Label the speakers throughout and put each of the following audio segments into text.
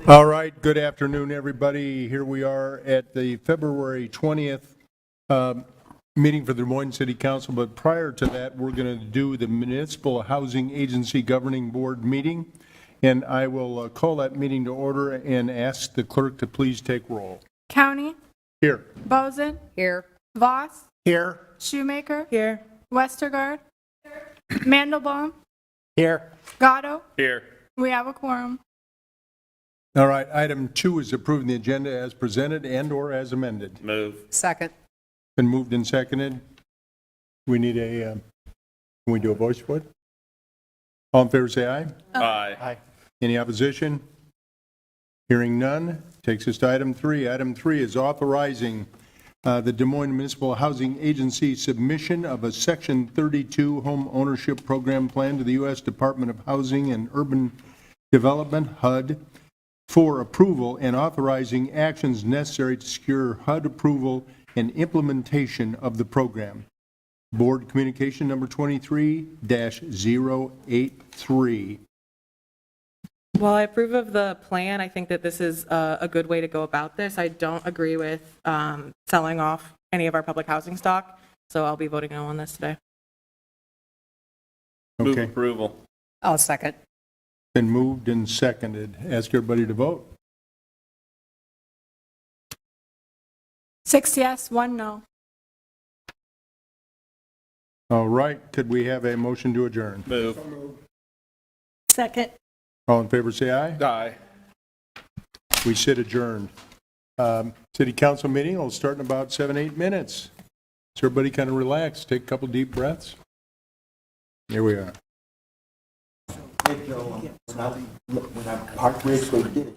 Speaker 1: All right, good afternoon, everybody. Here we are at the February 20th meeting for the Des Moines City Council, but prior to that, we're going to do the Municipal Housing Agency Governing Board meeting, and I will call that meeting to order and ask the clerk to please take roll.
Speaker 2: County,
Speaker 1: Here.
Speaker 2: Bozen,
Speaker 3: Here.
Speaker 2: Voss,
Speaker 1: Here.
Speaker 2: Shoemaker,
Speaker 3: Here.
Speaker 2: Westergaard, Mandelbaum,
Speaker 1: Here.
Speaker 2: Gatto.
Speaker 4: Here.
Speaker 2: We have a quorum.
Speaker 1: All right, item 2 is approving the agenda as presented and/or as amended.
Speaker 4: Move.
Speaker 3: Second.
Speaker 1: Been moved and seconded. We need a, can we do a voice vote? All in favor, say aye.
Speaker 4: Aye.
Speaker 1: Any opposition? Hearing none, takes us to item 3. Item 3 is authorizing the Des Moines Municipal Housing Agency submission of a Section 32 home ownership program plan to the U.S. Department of Housing and Urban Development, HUD, for approval and authorizing actions necessary to secure HUD approval and implementation of the program. Board Communication number 23-083.
Speaker 5: While I approve of the plan, I think that this is a good way to go about this. I don't agree with selling off any of our public housing stock, so I'll be voting no on this today.
Speaker 4: Move
Speaker 1: Okay,
Speaker 4: approval.
Speaker 3: I'll second.
Speaker 1: been moved and seconded. Ask everybody to vote.
Speaker 2: 6 yes, 1 no.
Speaker 1: All right, could we have a motion to adjourn?
Speaker 4: Move.
Speaker 3: Second.
Speaker 1: All in favor, say aye.
Speaker 4: Aye.
Speaker 1: We sit adjourned. City council meeting will start in about 7-8 minutes. So everybody kind of relax, take a couple deep breaths. Here we are.
Speaker 6: When I parked Ridgeway, did it.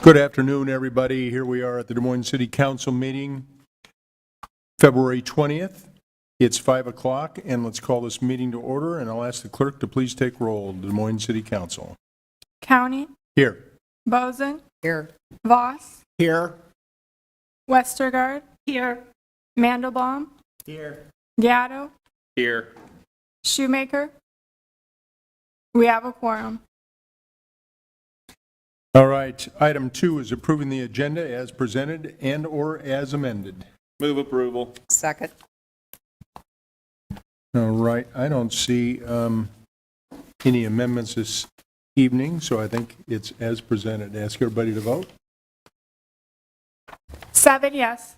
Speaker 1: Good afternoon, everybody. Here we are at the Des Moines City Council meeting, February 20th. It's 5 o'clock, and let's call this meeting to order, and I'll ask the clerk to please take roll. Des Moines City Council.
Speaker 2: County,
Speaker 1: Here.
Speaker 2: Boson,
Speaker 3: Here.
Speaker 2: Voss,
Speaker 6: Here.
Speaker 2: Westergaard,
Speaker 3: Here.
Speaker 2: Mandelbaum,
Speaker 6: Here.
Speaker 2: Gatto,
Speaker 6: Here.
Speaker 2: Shoemaker. We have a quorum.
Speaker 1: All right. Item 2 is approving the agenda as presented and/or as amended.
Speaker 6: Move approval.
Speaker 3: Second.
Speaker 1: All right. I don't see any amendments this evening, so I think it's as presented. Ask everybody to vote.
Speaker 2: 7 yes.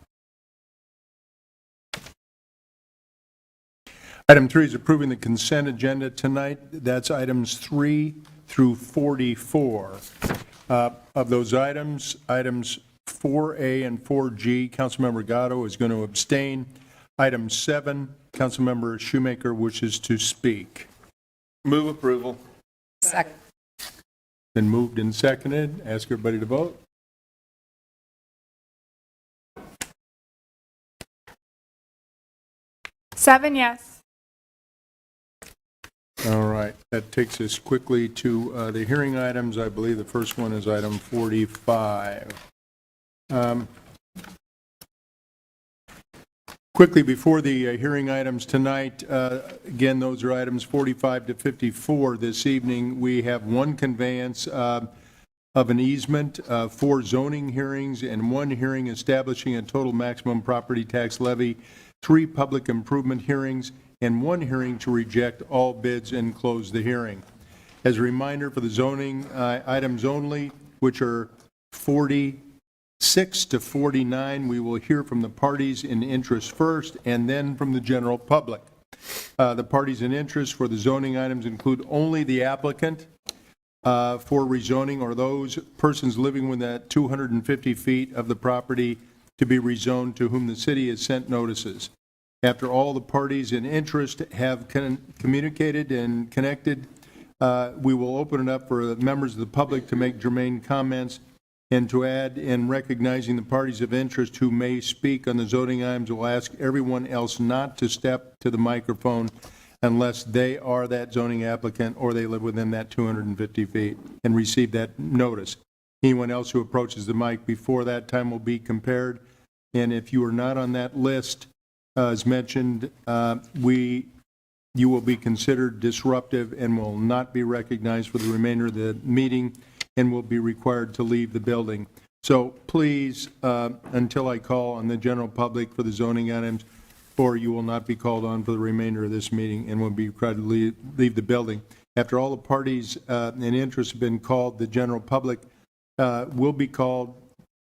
Speaker 1: Item 3 is approving the consent agenda tonight. That's items 3 through 44. Of those items, items 4A and 4G, Councilmember Gatto is going to abstain. Item 7, Councilmember Shoemaker wishes to speak.
Speaker 6: Move approval.
Speaker 3: Second.
Speaker 1: Been moved and seconded. Ask everybody to vote.
Speaker 2: Seven yes.
Speaker 1: All right, that takes us quickly to the hearing items. I believe the first one is item 45. Quickly, before the hearing items tonight, again, those are items 45 to 54. This evening, we have one conveyance of an easement, 4 zoning hearings, and 1 hearing establishing a total maximum property tax levy, 3 public improvement hearings, and 1 hearing to reject all bids and close the hearing. As a reminder for the zoning items only, which are 46 to 49, we will hear from the parties in interest first and then from the general public. The parties in interest for the zoning items include only the applicant for rezoning or those persons living within 250 feet of the property to be rezoned to whom the city has sent notices. After all the parties in interest have communicated and connected, we will open it up for members of the public to make germane comments, and to add, in recognizing the parties of interest who may speak on the zoning items, we'll ask everyone else not to step to the microphone unless they are that zoning applicant or they live within that 250 feet and receive that notice. Anyone else who approaches the mic before that time will be compared, and if you are not on that list, as mentioned, you will be considered disruptive and will not be recognized for the remainder of the meeting and will be required to leave the building. So please, until I call on the general public for the zoning items, or you will not be called on for the remainder of this meeting and will be required to leave the building. After all the parties in interest have been called, the general public will be called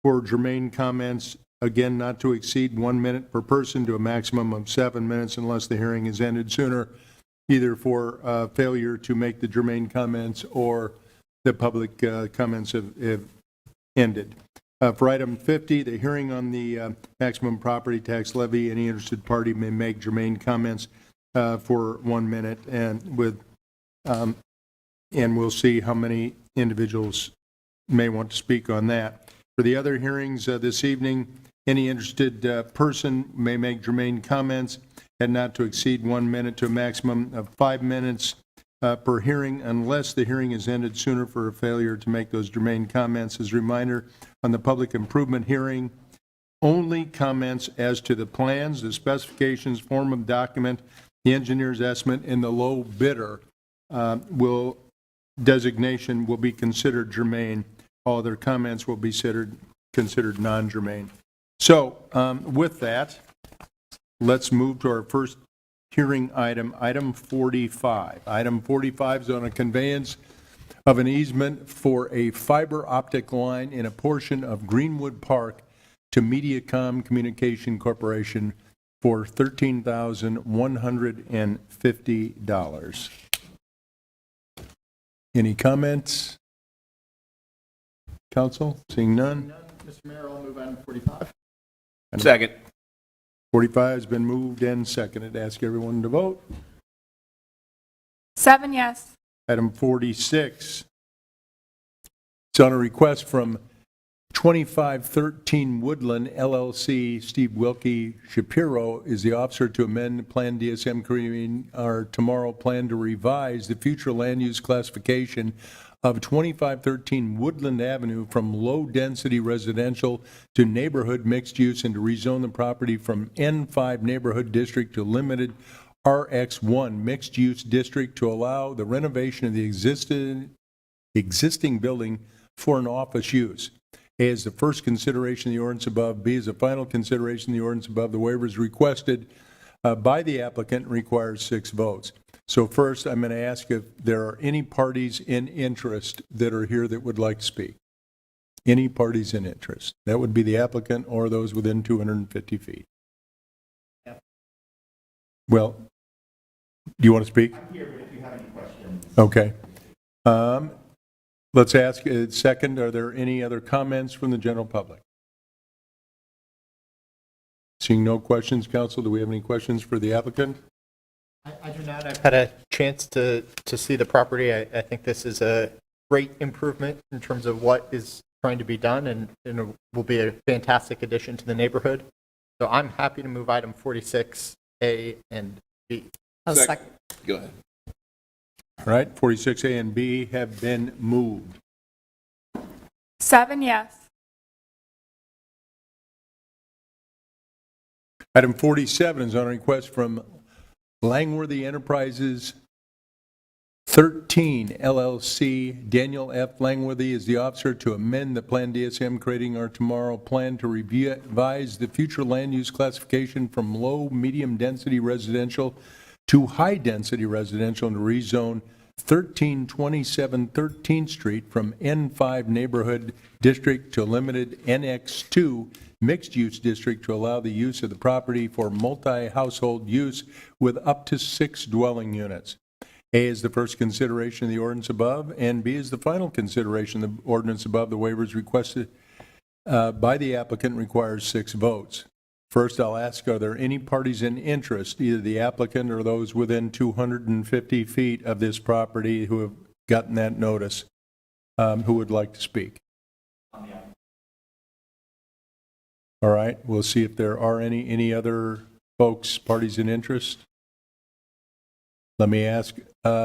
Speaker 1: for germane comments. Again, not to exceed 1 minute per person to a maximum of 7 minutes unless the hearing is ended sooner, either for failure to make the germane comments or the public comments have ended. For item 50, the hearing on the maximum property tax levy, any interested party may make germane comments for 1 minute, and we'll see how many individuals may want to speak on that. For the other hearings this evening, any interested person may make germane comments and not to exceed 1 minute to a maximum of 5 minutes per hearing unless the hearing is ended sooner for a failure to make those germane comments. As a reminder, on the public improvement hearing, only comments as to the plans, the specifications, form of document, the engineer's estimate, and the low bidder designation will be considered germane. All other comments will be considered non-germane. So with that, let's move to our first hearing item, item 45. Item 45 is on a conveyance of an easement for a fiber optic line in a portion of Greenwood Park to Mediacom Communication Corporation for $13,150. Any comments? Council, seeing none?
Speaker 4: Mr. Mayor, I'll move item 45.
Speaker 6: Second.
Speaker 1: 45 has been moved and seconded. Ask everyone to vote.
Speaker 2: 7 yes.
Speaker 1: Item 46. It's on a request from 2513 Woodland LLC, Steve Wilkie Shapiro is the officer to amend Plan DSM creating our tomorrow plan to revise the future land use classification of 2513 Woodland Avenue from low-density residential to neighborhood mixed use and to rezone the property from N5 Neighborhood District to limited RX1 Mixed Use District to allow the renovation of the existing building for an office use. A is the first consideration of the ordinance above. B is the final consideration of the ordinance above. The waiver is requested by the applicant and requires 6 votes. So first, I'm going to ask if there are any parties in interest that are here that would like to speak. Any parties in interest? That would be the applicant or those within 250 feet. Well, do you want to speak?
Speaker 4: I'm here, but if you have any questions.
Speaker 1: Okay. Let's ask, second, are there any other comments from the general public? Seeing no questions, council, do we have any questions for the applicant?
Speaker 4: I do not. I've had a chance to see the property. I think this is a great improvement in terms of what is trying to be done, and it will be a fantastic addition to the neighborhood. So I'm happy to move item 46A and B.
Speaker 3: I'll second.
Speaker 6: Go ahead.
Speaker 1: All right, 46A and B have been moved.
Speaker 2: 7 yes.
Speaker 1: Item 47 is on a request from Langworthy Enterprises 13 LLC. Daniel F. Langworthy is the officer to amend the Plan DSM creating our tomorrow plan to revise the future land use classification from low, medium density residential to high-density residential and to rezone 1327 13th Street from N5 Neighborhood District to limited NX2 Mixed-Use District to allow the use of the property for multi-household use with up to 6 dwelling units. A is the first consideration of the ordinance above, and B is the final consideration of the ordinance above. The waivers requested by the applicant requires 6 votes. First, I'll ask, are there any parties in interest, either the applicant or those within 250 feet of this property who have gotten that notice, who would like to speak? All right, we'll see if there are any other folks, parties in interest. Let me ask,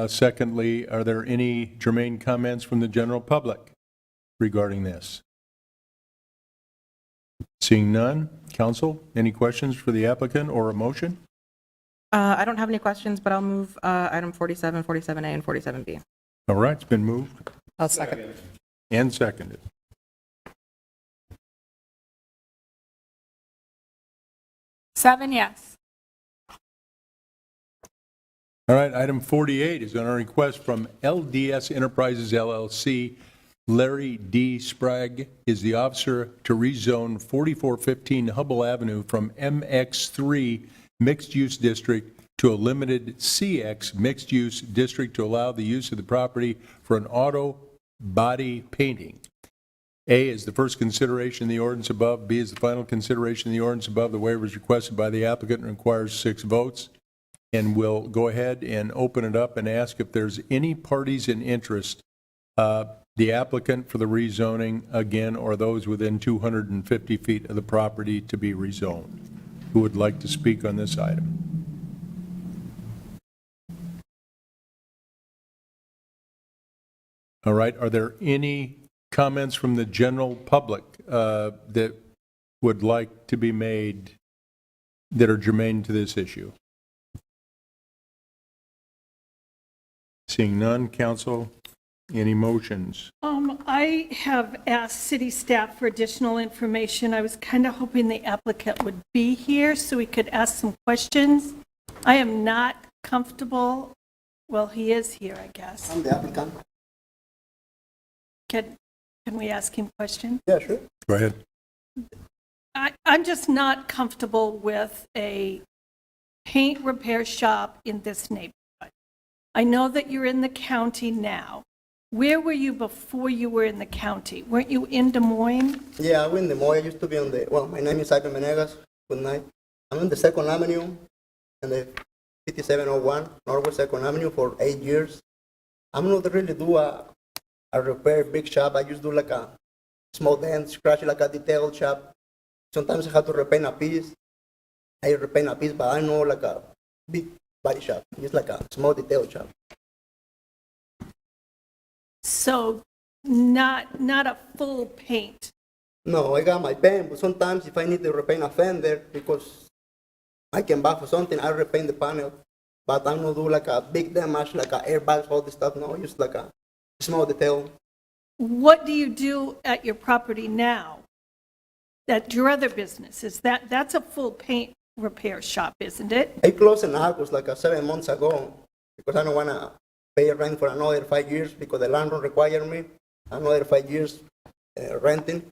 Speaker 1: secondly, are there any germane comments from the general public regarding this? Seeing none, council, any questions for the applicant or a motion?
Speaker 5: I don't have any questions, but I'll move item 47, 47A, and 47B.
Speaker 1: All right, it's been moved
Speaker 3: I'll second.
Speaker 1: and seconded.
Speaker 2: Seven yes.
Speaker 1: All right, item 48 is on a request from LDS Enterprises LLC. Larry D. Sprague is the officer to rezone 4415 Hubble Avenue from MX3 Mixed Use District to a limited CX Mixed Use District to allow the use of the property for an auto body painting. A is the first consideration of the ordinance above. B is the final consideration of the ordinance above. The waiver is requested by the applicant and requires 6 votes. And we'll go ahead and open it up and ask if there's any parties in interest, the applicant for the rezoning, again, or those within 250 feet of the property to be rezoned, who would like to speak on this item. All right, are there any comments from the general public that would like to be made that are germane to this issue? Seeing none, council, any motions?
Speaker 3: I have asked city staff for additional information. I was kind of hoping the applicant would be here so we could ask some questions. I am not comfortable, well, he is here, I guess.
Speaker 7: I'm the applicant.
Speaker 3: Can we ask him questions?
Speaker 7: Yeah, sure.
Speaker 1: Go ahead.
Speaker 3: I'm just not comfortable with a paint repair shop in this neighborhood. I know that you're in the county now. Where were you before you were in the county? Weren't you in Des Moines?
Speaker 7: Yeah, I'm in the Moy. I used to be on the, well, my name is Ivan Menegas. Good night. I'm on the 2nd Avenue and the 5701 Northwest 2nd Avenue for 8 years. I'm not really do a repair big shop. I just do like a small dents, scratch like a detail shop. Sometimes I have to repaint a piece. I repaint a piece, but I know like a big body shop. It's like a small detail shop.
Speaker 3: So not a full paint.
Speaker 7: No, I got my paint, but sometimes if I need to repaint a fender because I can buy for something, I repaint the panel. But I don't do like a big damage, like a airbags, all this stuff. No, just like a small detail.
Speaker 3: What do you do at your property now? At your other business, that's a full paint repair shop, isn't it?
Speaker 7: I closed in August like 7 months ago because I don't want to pay rent for another 5 years because the landlord required me another 5 years renting.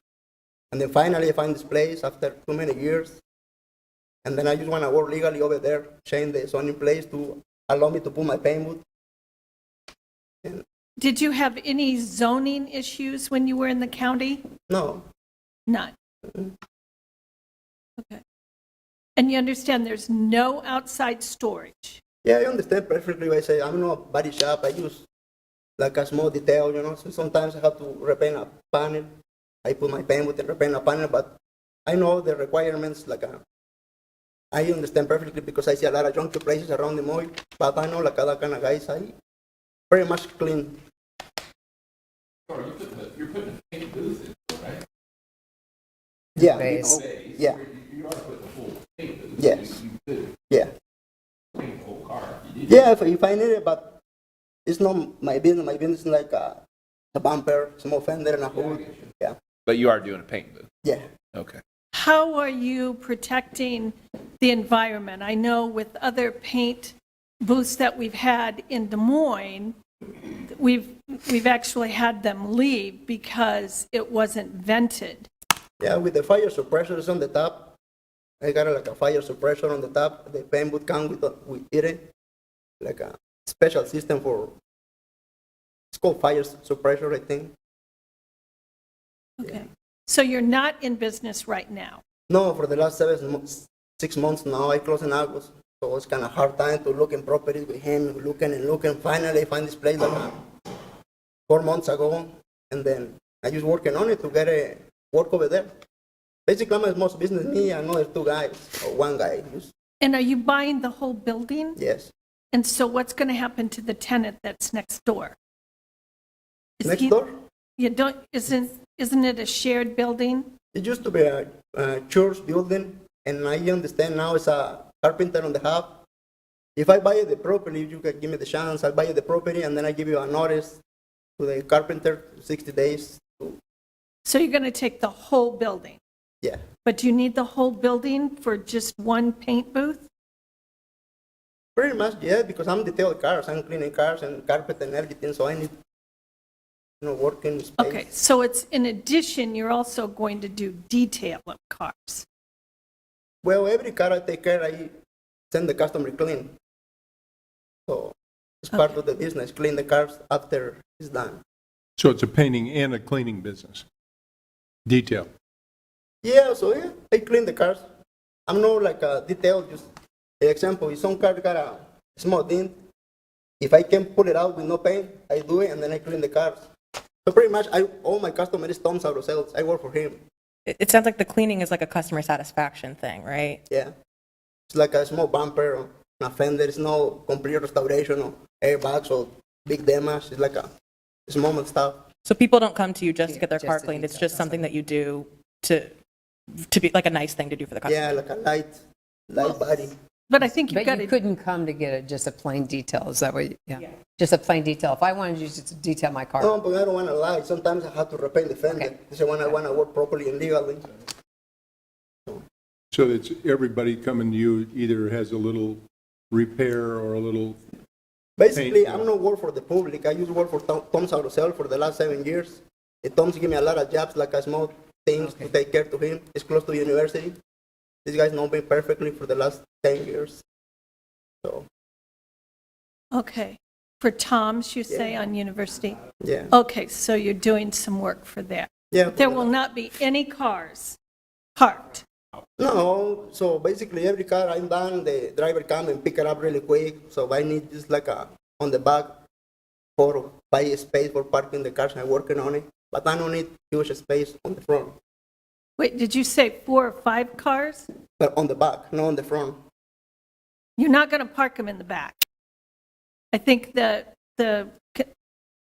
Speaker 7: And then finally I find this place after too many years. And then I just want to work legally over there, change the zoning place to allow me to put my paint booth. And
Speaker 3: Did you have any zoning issues when you were in the county?
Speaker 7: no,
Speaker 3: None. Okay. And you understand there's no outside storage?
Speaker 7: yeah, I understand perfectly. I say I'm not a body shop. I use like a small detail, you know. So sometimes I have to repaint a panel. I put my paint booth and repaint a panel, but I know the requirements I understand perfectly because I see a lot of junky places around the mall, but I know like other kind of guys, I pretty much clean.
Speaker 6: You're putting a paint booth in, right?
Speaker 7: Yeah,
Speaker 8: Base.
Speaker 7: yeah,
Speaker 6: You are putting a full paint booth.
Speaker 7: yes,
Speaker 6: You could
Speaker 7: yeah.
Speaker 6: paint a whole car if you did.
Speaker 7: Yeah, if I need it, but it's not my business. My business is like a bumper, small fender, and a hood. Yeah,
Speaker 6: But you are doing a paint booth.
Speaker 7: yeah.
Speaker 6: Okay.
Speaker 3: How are you protecting the environment? I know with other paint booths that we've had in Des Moines, we've actually had them leave because it wasn't vented.
Speaker 7: Yeah, with the fire suppressors on the top, I got like a fire suppressor on the top. The paint would come with it, like a special system for. It's called fire suppressor, I think.
Speaker 3: Okay. So you're not in business right now?
Speaker 7: No, for the last 6 months now, I closed in August. So it's kind of hard time to look in properties with him, looking and looking. Finally, I find this place like 4 months ago, and then I just working on it to get a work over there. Basically, I'm a small business, me and another 2 guys, or 1 guy.
Speaker 3: And are you buying the whole building?
Speaker 7: Yes.
Speaker 3: And so what's going to happen to the tenant that's next door? Is
Speaker 7: Next
Speaker 3: he-
Speaker 7: door,
Speaker 3: You don't, isn't it a shared building?
Speaker 7: it used to be a church building, and I understand now it's a carpenter on the half. If I buy the property, you can give me the chance. I buy the property, and then I give you a notice to the carpenter, 60 days.
Speaker 3: So you're going to take the whole building?
Speaker 7: Yeah.
Speaker 3: But do you need the whole building for just one paint booth?
Speaker 7: Pretty much, yeah, because I'm detailing cars. I'm cleaning cars and carpet and everything, so I need, working space.
Speaker 3: Okay, so it's in addition, you're also going to do detail of cars.
Speaker 7: Well, every car I take care, I send the customer clean. So it's part of the business, clean the cars after it's done.
Speaker 1: So it's a painting and a cleaning business. Detail.
Speaker 7: Yeah, so yeah, I clean the cars. I'm not like a detail, just an example, if some car got a small dent, if I can pull it out with no paint, I do it and then I clean the cars. So pretty much, all my customers is Tom's Auto Sales. I work for him.
Speaker 5: It sounds like the cleaning is like a customer satisfaction thing, right?
Speaker 7: Yeah. It's like a small bumper or a fender. It's no complete restoration or airbags or big damage. It's like a small stuff.
Speaker 5: So people don't come to you just to get their
Speaker 8: Just
Speaker 5: car
Speaker 8: to
Speaker 5: cleaned, it's
Speaker 8: detail,
Speaker 5: just something that you do to be like a nice thing to do for the customer?
Speaker 7: Yeah, like a light body.
Speaker 3: But I think you've
Speaker 8: But
Speaker 3: got
Speaker 8: you
Speaker 3: to,
Speaker 8: couldn't come to get just a plain detail, is that what, yeah? Just a plain detail. If I wanted you to detail my car,
Speaker 7: No, but I don't want to lie. Sometimes I have to repaint the fender.
Speaker 8: Okay.
Speaker 7: This is when I want to work properly and legally.
Speaker 1: So it's everybody coming to you either has a little repair or a little,
Speaker 7: Basically,
Speaker 1: Paint.
Speaker 7: I'm not work for the public. I used to work for Tom's Auto Sales for the last 7 years. Tom's give me a lot of jobs, like a small things to take care to him. It's close to university. These guys know me perfectly for the last 10 years. So,
Speaker 3: okay. For Tom's, you say, on university?
Speaker 7: yeah.
Speaker 3: Okay, so you're doing some work for that.
Speaker 7: Yeah.
Speaker 3: There will not be any cars parked.
Speaker 7: No, so basically every car I'm done, the driver come and pick it up really quick. So I need just like on the back for buy a space for parking the cars I'm working on it. but I don't need huge space on the front.
Speaker 3: Wait, did you say 4 or 5 cars?
Speaker 7: But on the back, not on the front.
Speaker 3: You're not going to park them in the back. I think the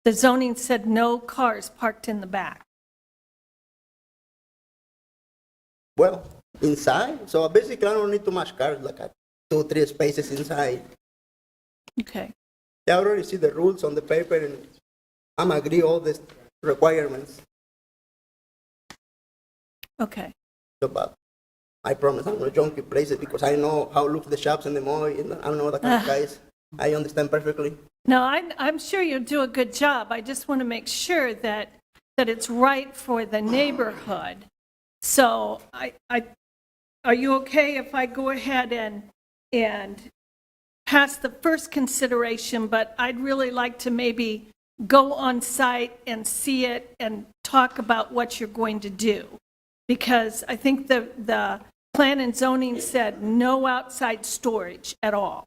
Speaker 3: zoning said no cars parked in the back.
Speaker 7: Well, inside, so basically I don't need too much cars, like 2-3 spaces inside.
Speaker 3: Okay.
Speaker 7: I already see the rules on the paper and I'm agree all the requirements.
Speaker 3: Okay.
Speaker 7: So, but I promise I'm not junky places because I know how look the shops in the mall. And I know the kind of guys. I understand perfectly.
Speaker 3: No, I'm sure you'll do a good job. I just want to make sure that it's right for the neighborhood. So are you okay if I go ahead and pass the first consideration, but I'd really like to maybe go on site and see it and talk about what you're going to do? Because I think the plan and zoning said no outside storage at all.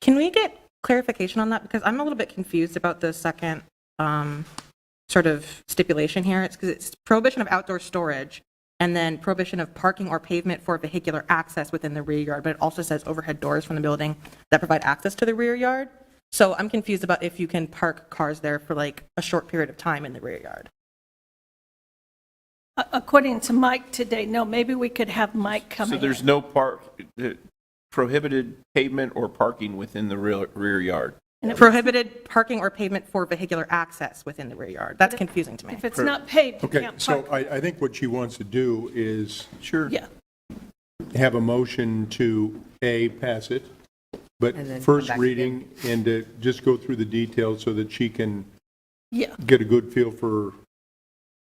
Speaker 5: Can we get clarification on that? Because I'm a little bit confused about the second sort of stipulation here. It's because it's prohibition of outdoor storage and then prohibition of parking or pavement for vehicular access within the rear yard, but it also says overhead doors from the building that provide access to the rear yard. So I'm confused about if you can park cars there for like a short period of time in the rear yard.
Speaker 3: According to Mike today, no, maybe we could have Mike come in.
Speaker 6: So there's no prohibited pavement or parking within the rear yard.
Speaker 5: Prohibited parking or pavement for vehicular access within the rear yard. That's confusing to me.
Speaker 3: If it's not paved, you
Speaker 1: Okay,
Speaker 3: can't
Speaker 1: so
Speaker 3: park.
Speaker 1: I think what she wants to do is
Speaker 3: Yeah,
Speaker 1: have a motion to, A, pass it, but
Speaker 8: And then come
Speaker 1: first
Speaker 8: back
Speaker 1: reading and to just go through the details so that she can
Speaker 3: yeah,
Speaker 1: get a good feel for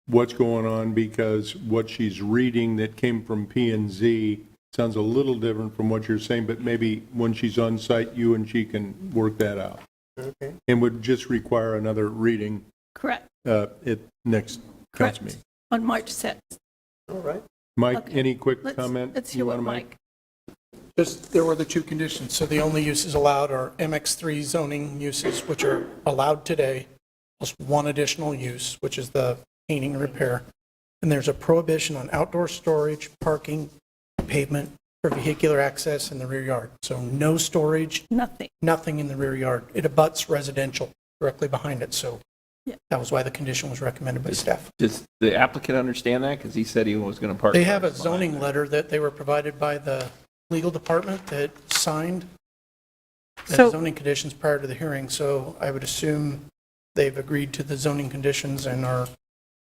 Speaker 1: what's going on, because what she's reading that came from P and Z sounds a little different from what you're saying, but maybe when she's on site, you and she can work that out.
Speaker 7: Okay.
Speaker 1: And would just require another reading
Speaker 3: correct,
Speaker 1: at next
Speaker 3: correct,
Speaker 1: council meeting.
Speaker 3: on March 6th.
Speaker 7: All right.
Speaker 3: Okay.
Speaker 1: Mike, any quick comment?
Speaker 3: Let's hear
Speaker 1: you
Speaker 3: what
Speaker 1: wanna make?
Speaker 3: Mike.
Speaker 9: Just, there were the two conditions. So the only uses allowed are MX3 zoning uses, which are allowed today, plus one additional use, which is the painting and repair. And there's a prohibition on outdoor storage, parking, pavement for vehicular access in the rear yard. So no storage,
Speaker 3: Nothing.
Speaker 9: nothing in the rear yard. It abuts residential directly behind it. So
Speaker 3: Yeah.
Speaker 9: that was why the condition was recommended by staff.
Speaker 6: Does the applicant understand that? Because he said he was going to park.
Speaker 9: They have a
Speaker 6: cars behind
Speaker 9: zoning
Speaker 6: there.
Speaker 9: letter that they were provided by the legal department that signed the
Speaker 5: So-
Speaker 9: zoning conditions prior to the hearing, so I would assume they've agreed to the zoning conditions and are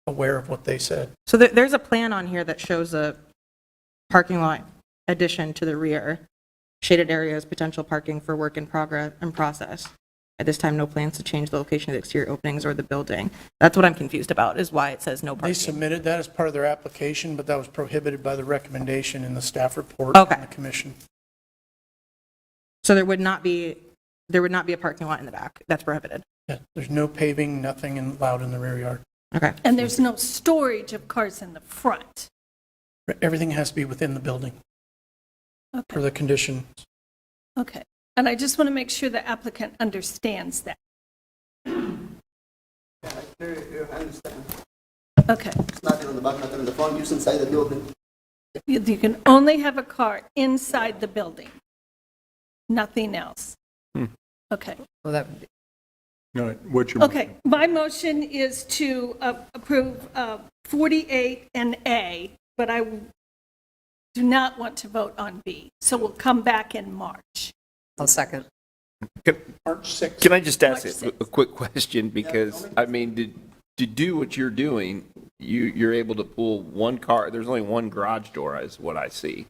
Speaker 9: aware of what they said.
Speaker 5: So there's a plan on here that shows a parking lot addition to the rear, shaded areas, potential parking for work in progress and process. At this time, no plans to change the location of the exterior openings or the building. That's what I'm confused about, is why it says no
Speaker 9: They
Speaker 5: parking.
Speaker 9: submitted that as part of their application, but that was prohibited by the recommendation in the staff report
Speaker 5: Okay.
Speaker 9: from the commission.
Speaker 5: So there would not be a parking lot in the back. That's prohibited.
Speaker 9: Yeah, there's no paving, nothing allowed in the rear yard.
Speaker 5: Okay.
Speaker 3: And there's no storage of cars in the front.
Speaker 9: Everything has to be within the building for
Speaker 3: Okay,
Speaker 9: the condition.
Speaker 3: okay. And I just want to make sure the applicant understands that.
Speaker 7: I understand.
Speaker 3: Okay.
Speaker 7: It's nothing on the back, nothing on the front, just inside the building.
Speaker 3: You can only have a car inside the building, nothing else. Okay.
Speaker 8: Well, that would be,
Speaker 1: All right, what's your?
Speaker 3: Okay, my motion is to approve 48 and A, but I do not want to vote on B. So we'll come back in March.
Speaker 8: I'll second.
Speaker 9: March 6th.
Speaker 6: Can I just ask
Speaker 3: March
Speaker 6: a quick question? Because, I mean, to do what you're doing, you're able to pull one car, there's only one garage door is what I see.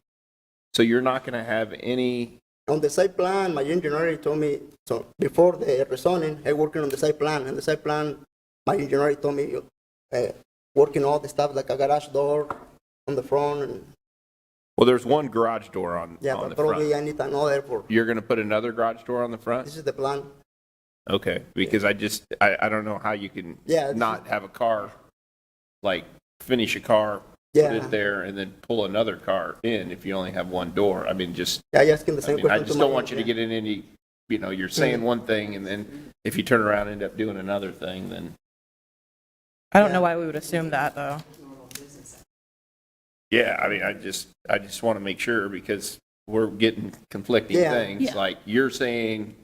Speaker 6: So you're not going to have any,
Speaker 7: On the site plan, my engineer told me, so before the rezoning, I working on the site plan, and the site plan, my engineer told me, working all the stuff like a garage door on the front, and,
Speaker 6: well, there's one garage door on
Speaker 7: yeah,
Speaker 6: the
Speaker 7: but probably
Speaker 6: front.
Speaker 7: I need another for,
Speaker 6: You're going to put another garage door on the
Speaker 7: this
Speaker 6: front?
Speaker 7: is the plan.
Speaker 6: Okay, because I don't know how you can
Speaker 7: Yeah, this
Speaker 6: not have a car, like, finish a car, put
Speaker 7: Yeah.
Speaker 6: it there, and then pull another car in if you only have one door. I mean, just,
Speaker 7: Yeah, I asking the
Speaker 6: I
Speaker 7: same
Speaker 6: mean, I
Speaker 7: question
Speaker 6: just
Speaker 7: to
Speaker 6: don't
Speaker 7: my-
Speaker 6: want you to
Speaker 7: yeah.
Speaker 6: get in any, you're saying one thing, and then if you turn around and end up doing another thing, then
Speaker 5: I don't know why we would assume that, though.
Speaker 6: Yeah, I mean, I just want to make sure because we're getting conflicting
Speaker 7: Yeah.
Speaker 6: things.
Speaker 3: Yeah.
Speaker 6: Like you're saying,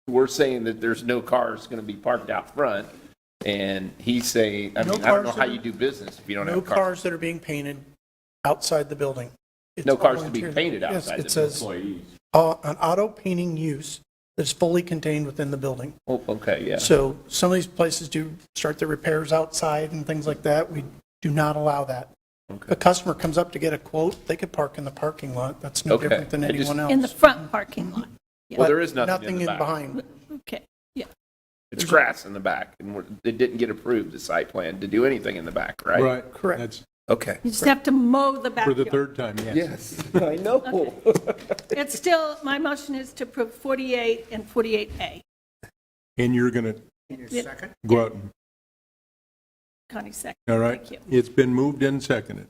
Speaker 6: we're saying that there's no cars going to be parked out front. And he's saying, I
Speaker 9: No
Speaker 6: mean, I don't know
Speaker 9: cars
Speaker 6: how
Speaker 9: that are-
Speaker 6: you do business if you don't
Speaker 9: No
Speaker 6: have cars.
Speaker 9: cars that are being painted outside the building. It's
Speaker 6: No
Speaker 9: all
Speaker 6: cars to be
Speaker 9: interior.
Speaker 6: painted
Speaker 9: Yes,
Speaker 6: outside
Speaker 9: it
Speaker 6: the
Speaker 9: says, an auto painting use that's fully contained within the building.
Speaker 6: Oh, okay, yeah.
Speaker 9: So some of these places do start their repairs outside and things like that. We do not allow that. If a customer comes up to get a quote, they could park in the parking lot. That's no
Speaker 6: Okay.
Speaker 9: different than
Speaker 6: I just-
Speaker 9: anyone else.
Speaker 3: In the front parking lot.
Speaker 6: Well, there is
Speaker 9: But
Speaker 6: nothing in the back.
Speaker 9: behind.
Speaker 3: Okay, yeah.
Speaker 6: It's grass in the back, and it didn't get approved, the site plan, to do anything in the back, right?
Speaker 1: Right.
Speaker 9: Correct.
Speaker 1: That's
Speaker 6: Okay.
Speaker 3: You just have to mow the
Speaker 1: for the
Speaker 3: backyard.
Speaker 1: third time, yes.
Speaker 6: Yes, I know.
Speaker 3: It's still, my motion is to approve 48 and 48A.
Speaker 1: And you're going to go out and,
Speaker 3: Connie, second.
Speaker 1: all right?
Speaker 3: Thank you.
Speaker 1: It's been moved and seconded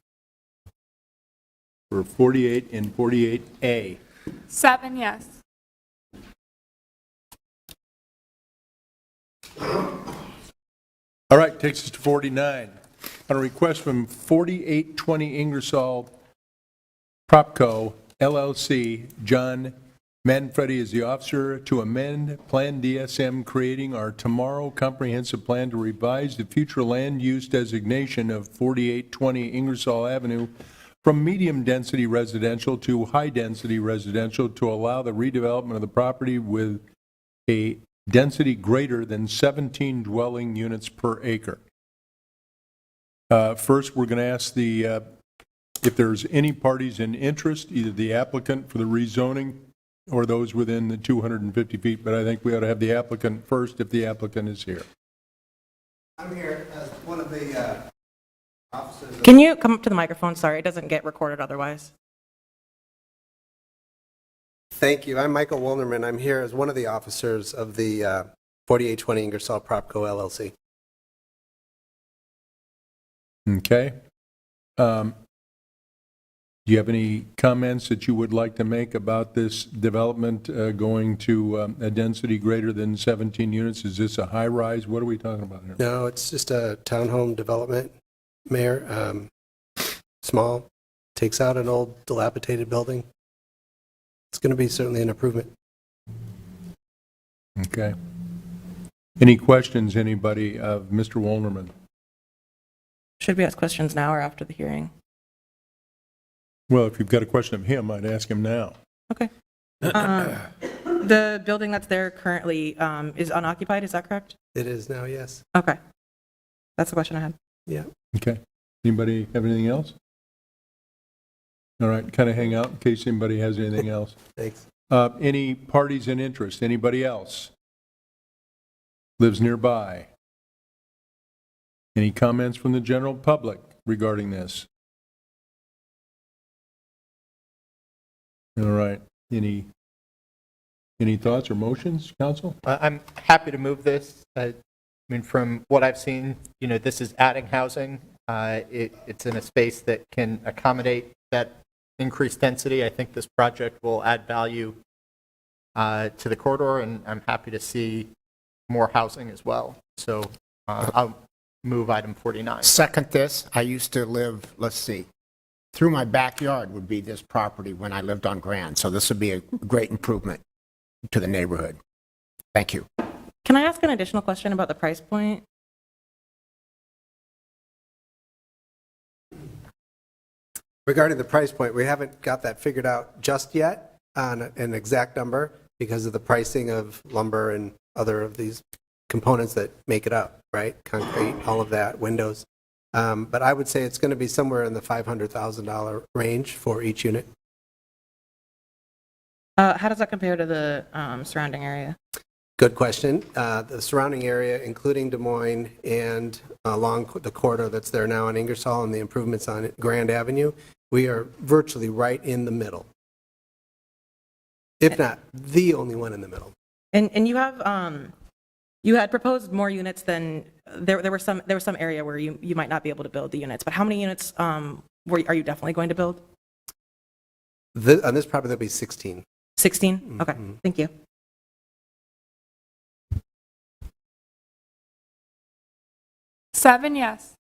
Speaker 1: for 48 and 48A.
Speaker 2: 7 yes.
Speaker 1: All right, takes us to 49. On a request from 4820 Ingersoll Propco LLC, John Manfredi is the officer to amend Plan DSM, creating our Tomorrow Comprehensive Plan to revise the future land use designation of 4820 Ingersoll Avenue from medium-density residential to high-density residential to allow the redevelopment of the property with a density greater than 17 dwelling units per acre. First, we're going to ask if there's any parties in interest, either the applicant for the rezoning or those within the 250 feet, but I think we ought to have the applicant first if the applicant is here.
Speaker 10: I'm here as one of the officers.
Speaker 5: Can you come up to the microphone? Sorry, it doesn't get recorded otherwise.
Speaker 10: Thank you. I'm Michael Wolnerman. I'm here as one of the officers of the 4820 Ingersoll Propco LLC.
Speaker 1: Okay. Do you have any comments that you would like to make about this development going to a density greater than 17 units? Is this a high-rise? What are we talking about here?
Speaker 10: No, it's just a townhome development, Mayor. Small, takes out an old dilapidated building. It's going to be certainly an improvement.
Speaker 1: Okay. Any questions, anybody, of Mr. Wolnerman?
Speaker 5: Should we ask questions now or after the hearing?
Speaker 1: Well, if you've got a question of him, I'd ask him now.
Speaker 5: Okay. The building that's there currently is unoccupied, is that correct?
Speaker 10: It is now, yes.
Speaker 5: Okay. That's the question I had.
Speaker 10: Yeah.
Speaker 1: Okay. Anybody have anything else? All right, kind of hang out in case anybody has anything else.
Speaker 10: Thanks.
Speaker 1: Any parties in interest? Anybody else? Lives nearby? Any comments from the general public regarding this? All right. Any thoughts or motions, council?
Speaker 4: I'm happy to move this. I mean, from what I've seen, this is adding housing. It's in a space that can accommodate that increased density. I think this project will add value to the corridor, and I'm happy to see more housing as well. So I'll move item 49.
Speaker 11: Second this, I used to live, let's see, through my backyard would be this property when I lived on Grand. So this would be a great improvement to the neighborhood. Thank you.
Speaker 5: Can I ask an additional question about the price point?
Speaker 10: Regarding the price point, we haven't got that figured out just yet on an exact number because of the pricing of lumber and other of these components that make it up, right? Concrete, all of that, windows. But I would say it's going to be somewhere in the $500,000 range for each unit.
Speaker 5: How does that compare to the surrounding area?
Speaker 10: Good question. The surrounding area, including Des Moines and along the corridor that's there now on Ingersoll and the improvements on Grand Avenue, we are virtually right in the middle, if not the only one in the middle.
Speaker 5: And you have you had proposed more units than there was some area where you might not be able to build the units. But how many units are you definitely going to build?
Speaker 10: On this property, there'll be 16.
Speaker 5: 16? Okay, thank you.
Speaker 2: 7 yes.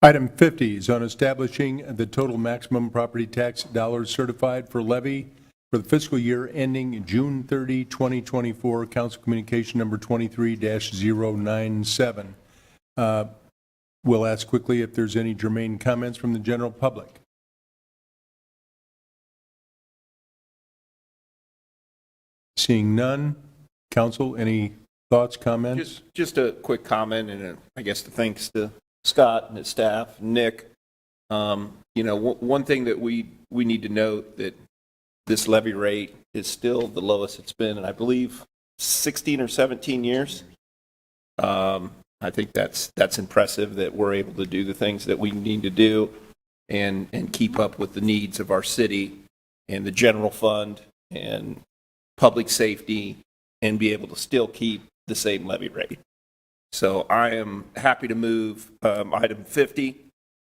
Speaker 1: Item 50 is on establishing the total maximum property tax dollars certified for levy for the fiscal year ending June 30, 2024, Council Communication Number 23-097. We'll ask quickly if there's any germane comments from the general public. Seeing none. Council, any thoughts, comments?
Speaker 6: Just a quick comment, and I guess the thanks to Scott and his staff, Nick. You know, one thing that we need to note that this levy rate is still the lowest it's been in, I believe, 16 or 17 years. I think that's impressive that we're able to do the things that we need to do and keep up with the needs of our city and the general fund and public safety and be able to still keep the same levy rate. So I am happy to move item 50.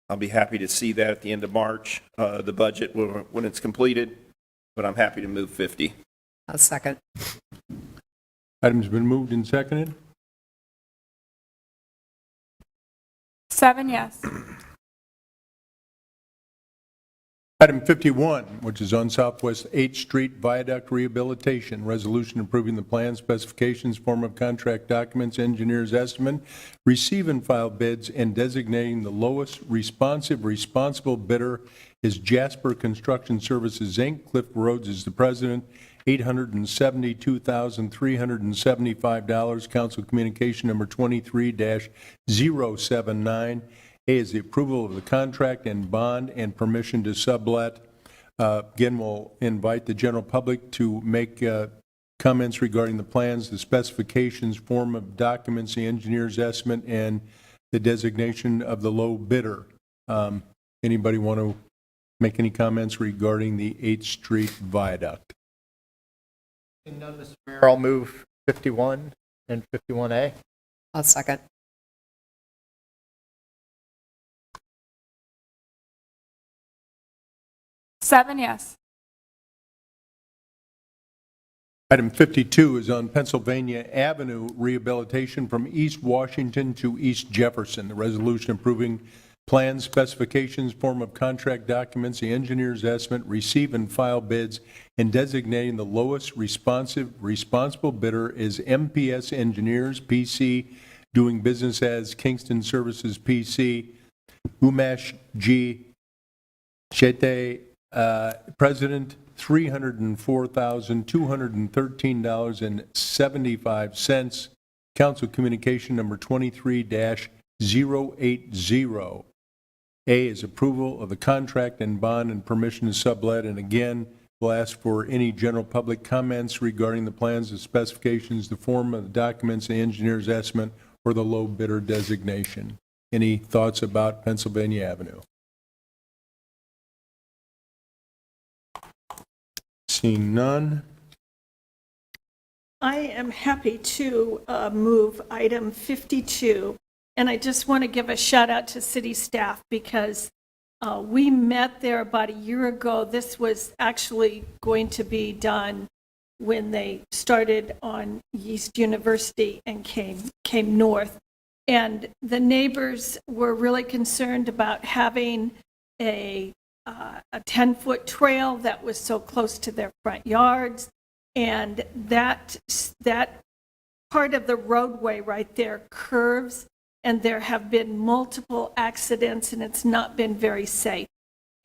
Speaker 6: I'll be happy to see that at the end of March, the budget when it's completed, but I'm happy to move 50.
Speaker 8: I'll second.
Speaker 1: Item's been moved and seconded.
Speaker 2: 7 yes.
Speaker 1: Item 51, which is on Southwest 8th Street Viaduct Rehabilitation, resolution approving the plan, specifications, form of contract documents, engineer's estimate, receive and file bids, and designating the lowest responsible bidder is Jasper Construction Services, Inc. Cliff Rhodes is the president. $872,375. Council Communication Number 23-079. A is the approval of the contract and bond and permission to sublet. Again, we'll invite the general public to make comments regarding the plans, the specifications, form of documents, the engineer's estimate, and the designation of the low bidder. Anybody want to make any comments regarding the 8th Street Viaduct?
Speaker 4: Seeing none, Mr. Mayor, I'll move 51 and 51A.
Speaker 8: I'll second.
Speaker 2: Seven yes.
Speaker 1: Item 52 is on Pennsylvania Avenue rehabilitation from East Washington to East Jefferson. The resolution approving plans, specifications, form of contract documents, the engineer's estimate, receive and file bids, and designating the lowest responsible bidder is MPS Engineers, PC, doing business as Kingston Services, PC, Umesh G. Shete, President, $304,213.75. Council Communication Number 23-080. A is approval of the contract and bond and permission to sublet. And again, we'll ask for any general public comments regarding the plans, the specifications, the form of the documents, the engineer's estimate, or the low bidder designation. Any thoughts about Pennsylvania Avenue? Seeing none.
Speaker 3: I am happy to move item 52, and I just want to give a shout out to city staff because we met there about a year ago. This was actually going to be done when they started on East University and came north. And the neighbors were really concerned about having a 10-foot trail that was so close to their front yards. And that part of the roadway right there curves, and there have been multiple accidents, and it's not been very safe.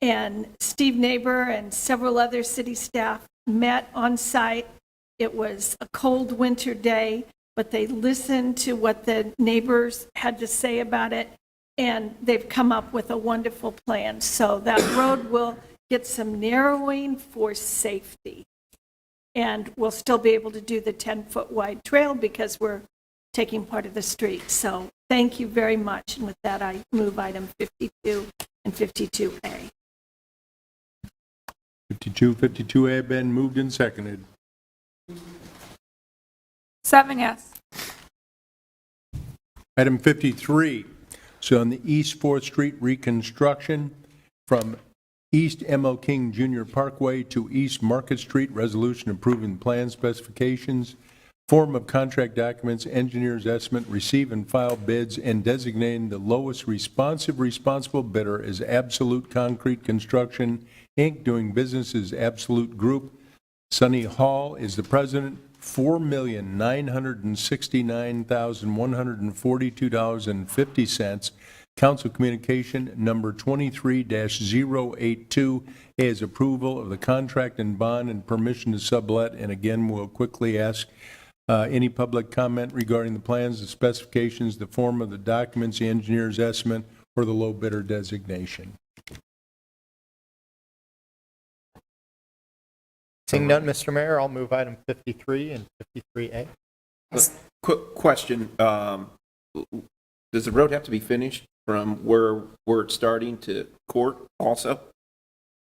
Speaker 3: And Steve Neighbor and several other city staff met on site. It was a cold winter day, but they listened to what the neighbors had to say about it, and they've come up with a wonderful plan. So that road will get some narrowing for safety. And we'll still be able to do the 10-foot wide trail because we're taking part of the street. So thank you very much. And with that, I move item 52 and 52A.
Speaker 1: 52A have been moved and seconded.
Speaker 2: 7 yes.
Speaker 1: Item 53, so on the East 4th Street reconstruction from East M.L. King Jr. Parkway to East Market Street, resolution approving plan specifications, form of contract documents, engineer's estimate, receive and file bids, and designating the lowest responsible bidder as Absolute Concrete Construction, Inc., doing business as Absolute Group. Sunny Hall is the president. $4,969,142.50. Council Communication Number 23-082 is approval of the contract and bond and permission to sublet. And again, we'll quickly ask any public comment regarding the plans, the specifications, the form of the documents, the engineer's estimate, or the low bidder designation.
Speaker 4: Seeing none, Mr. Mayor, I'll move item 53 and 53A.
Speaker 6: Quick question, does the road have to be finished from where it's starting to court also?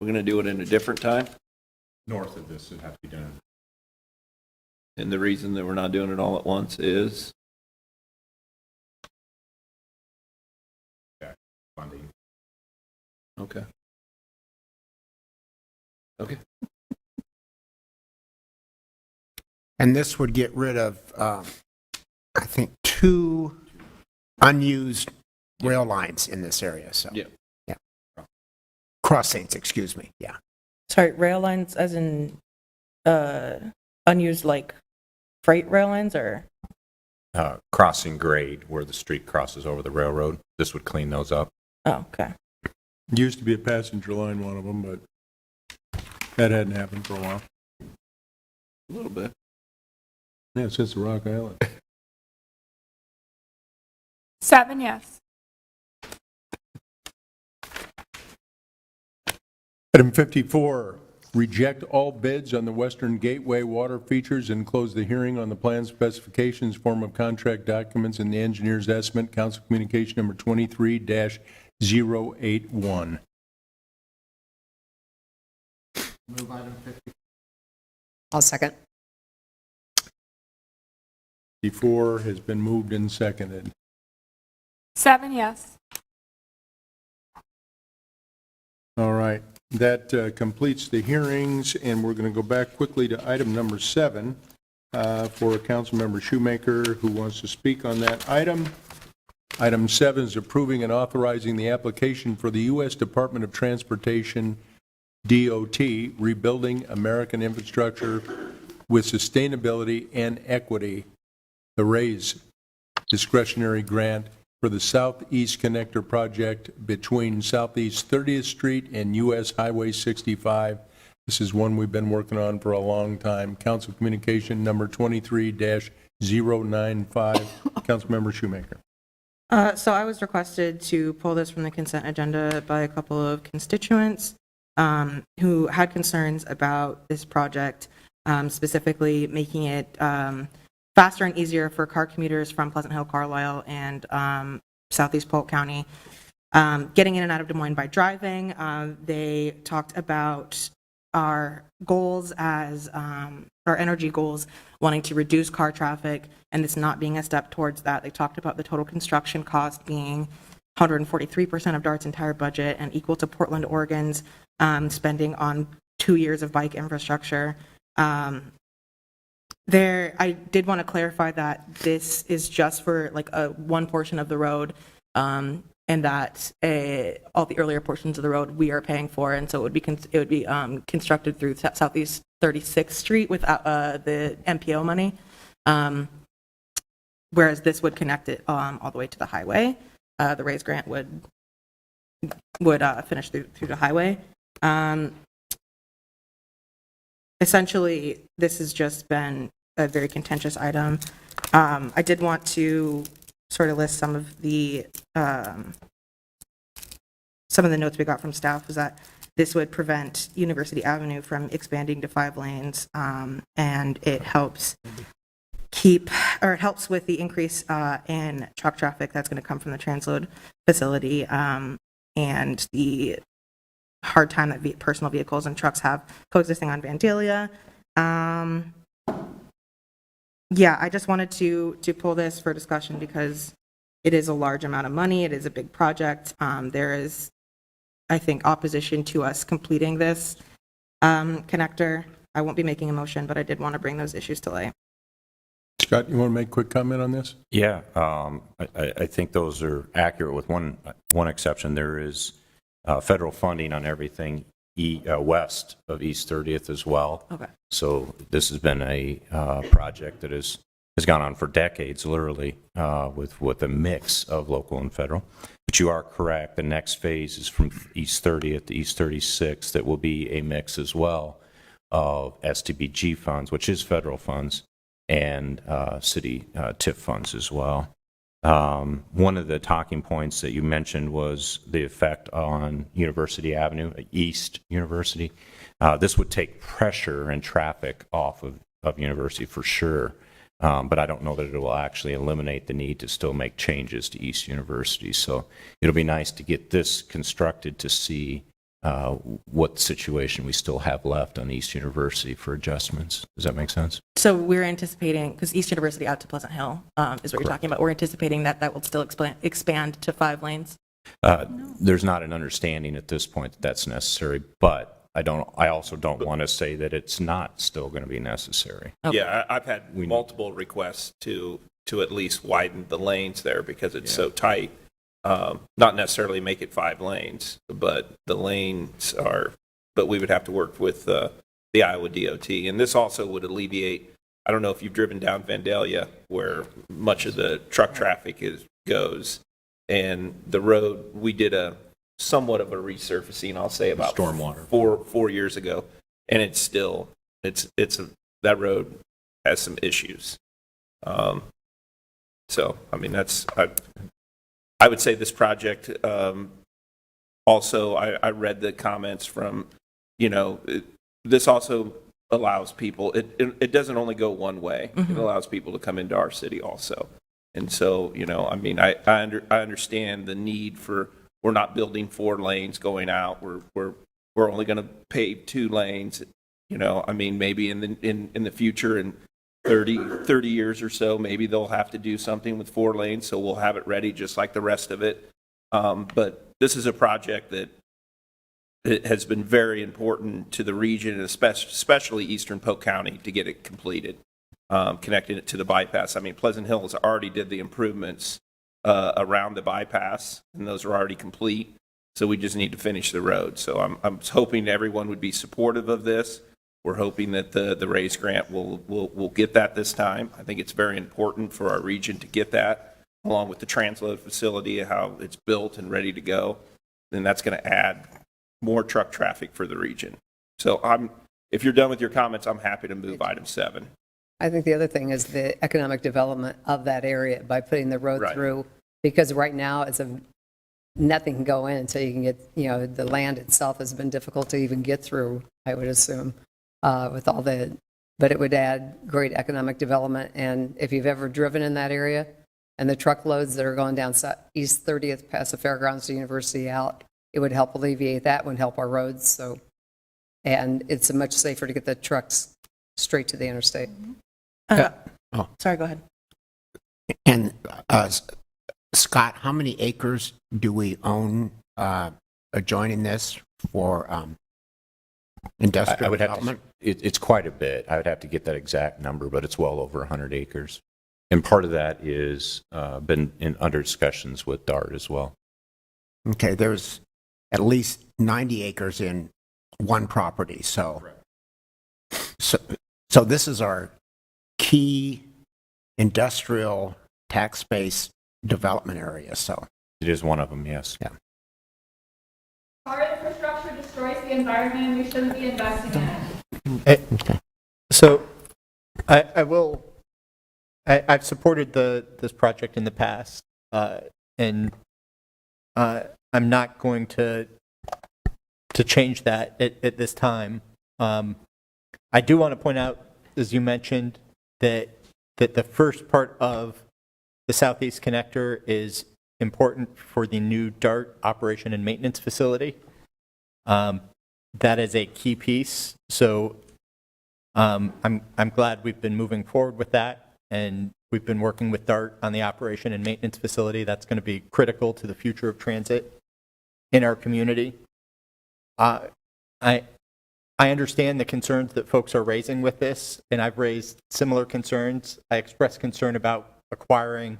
Speaker 6: We're going to do it in a different time?
Speaker 12: North of this, it has to be done.
Speaker 6: And the reason that we're not doing it all at once is?
Speaker 12: Funding.
Speaker 6: Okay. Okay.
Speaker 11: And this would get rid of, I think, 2 unused rail lines in this area, so.
Speaker 6: Yeah.
Speaker 11: Yeah. Crossings, excuse me, yeah.
Speaker 5: Sorry, rail lines as in unused like freight rail lines or?
Speaker 12: Crossing grade where the street crosses over the railroad. This would clean those up.
Speaker 5: Oh, okay.
Speaker 1: Used to be a passenger line, one of them, but that hadn't happened for a while.
Speaker 6: A little bit.
Speaker 1: Yeah, since the Rock Island.
Speaker 2: 7 yes.
Speaker 1: Item 54, reject all bids on the Western Gateway water features and close the hearing on the plan specifications, form of contract documents, and the engineer's estimate. Council Communication Number 23-081.
Speaker 11: Move item 50.
Speaker 8: I'll second.
Speaker 1: 54 has been moved and seconded.
Speaker 2: 7 yes.
Speaker 1: All right, that completes the hearings, and we're going to go back quickly to item number 7 for Councilmember Shoemaker, who wants to speak on that item. Item 7 is approving and authorizing the application for the U.S. Department of Transportation, DOT, Rebuilding American Infrastructure with Sustainability and Equity, the RAISE discretionary grant for the Southeast Connector Project between Southeast 30th Street and U.S. Highway 65. This is one we've been working on for a long time. Council Communication Number 23-095. Councilmember Shoemaker.
Speaker 5: So I was requested to pull this from the consent agenda by a couple of constituents who had concerns about this project, specifically making it faster and easier for car commuters from Pleasant Hill, Carlisle, and Southeast Polk County, getting in and out of Des Moines by driving. They talked about our goals as our energy goals, wanting to reduce car traffic, and this not being a step towards that. They talked about the total construction cost being 143% of DART's entire budget and equal to Portland, Oregon's spending on 2 years of bike infrastructure. I did want to clarify that this is just for like one portion of the road, and that all the earlier portions of the road we are paying for, and so it would be constructed through Southeast 36th Street without the MPO money, whereas this would connect it all the way to the highway. The RAISE grant would finish through the highway. Essentially, this has just been a very contentious item. I did want to sort of list some of the notes we got from staff, was that this would prevent University Avenue from expanding to 5 lanes, and it helps with the increase in truck traffic that's going to come from the transload facility, and the hard time that personal vehicles and trucks have coexisting on Vandalia. Yeah, I just wanted to pull this for discussion because it is a large amount of money. It is a big project. There is, I think, opposition to us completing this connector. I won't be making a motion, but I did want to bring those issues to light.
Speaker 1: Scott, you want to make a quick comment on this?
Speaker 12: Yeah, I think those are accurate with one exception. There is federal funding on everything west of East 30th as well.
Speaker 5: Okay.
Speaker 12: So this has been a project that has gone on for decades, literally, with a mix of local and federal. But you are correct. The next phase is from East 30th to East 36th. That will be a mix as well of STBG funds, which is federal funds, and city TIF funds as well. One of the talking points that you mentioned was the effect on University Avenue, East University. This would take pressure and traffic off of University for sure, but I don't know that it will actually eliminate the need to still make changes to East University. So it'll be nice to get this constructed to see what situation we still have left on East University for adjustments. Does that make sense?
Speaker 5: So we're anticipating, because East University out to Pleasant Hill is what you're talking about, we're anticipating that that will still expand to 5 lanes.
Speaker 12: There's not an understanding at this point that that's necessary, but I also don't want to say that it's not still going to be necessary.
Speaker 5: Okay.
Speaker 6: Yeah, I've had multiple requests to at least widen the lanes there because it's so tight. Not necessarily make it 5 lanes, but the lanes are, but we would have to work with the Iowa DOT. And this also would alleviate, I don't know if you've driven down Vandalia where much of the truck traffic goes. And the road, we did somewhat of a resurfacing, I'll say about
Speaker 12: Stormwater.
Speaker 6: 4 years ago. And it's still, that road has some issues. So, I mean, I would say this project, also, I read the comments from, this also allows people, it doesn't only go one way. It allows people to come into our city also. And so, I mean, I understand the need for, we're not building 4 lanes going out. We're only going to pave 2 lanes. I mean, maybe in the future, in 30 years or so, maybe they'll have to do something with 4 lanes, so we'll have it ready just like the rest of it. But this is a project that it has been very important to the region, and especially Eastern Polk County, to get it completed, connecting it to the bypass. I mean, Pleasant Hills already did the improvements around the bypass, and those are already complete, so we just need to finish the road. So I'm hoping everyone would be supportive of this. We're hoping that the RAISE grant will get that this time. I think it's very important for our region to get that, along with the transload facility, how it's built and ready to go. And that's going to add more truck traffic for the region. So if you're done with your comments, I'm happy to move item 7.
Speaker 8: I think the other thing is the economic development of that area by putting the road
Speaker 6: Right.
Speaker 8: through, because right now nothing can go in until you can get, the land itself has been difficult to even get through, I would assume, with all but it would add great economic development. And if you've ever driven in that area and the truckloads that are going down East 30th past the fairgrounds to University out, it would help alleviate that, would help our roads. So, and it's much safer to get the trucks straight to the interstate.
Speaker 5: Sorry, go ahead.
Speaker 11: And Scott, how many acres do we own adjoining this for industrial
Speaker 12: I would have
Speaker 11: development?
Speaker 12: it's quite a bit. I would have to get that exact number, but it's well over 100 acres. And part of that is been under discussions with DART as well.
Speaker 11: Okay, there's at least 90 acres in one property, so this is our key industrial tax base development area, so.
Speaker 12: It is one of them, yes.
Speaker 11: Yeah.
Speaker 2: Our infrastructure destroys the environment, and we shouldn't be investing in it.
Speaker 4: So I've supported this project in the past, and I'm not going to change that at this time. I do want to point out, as you mentioned, that the first part of the Southeast Connector is important for the new DART operation and maintenance facility. That is a key piece. So I'm glad we've been moving forward with that, and we've been working with DART on the operation and maintenance facility. That's going to be critical to the future of transit in our community. I understand the concerns that folks are raising with this, and I've raised similar concerns. I expressed concern about acquiring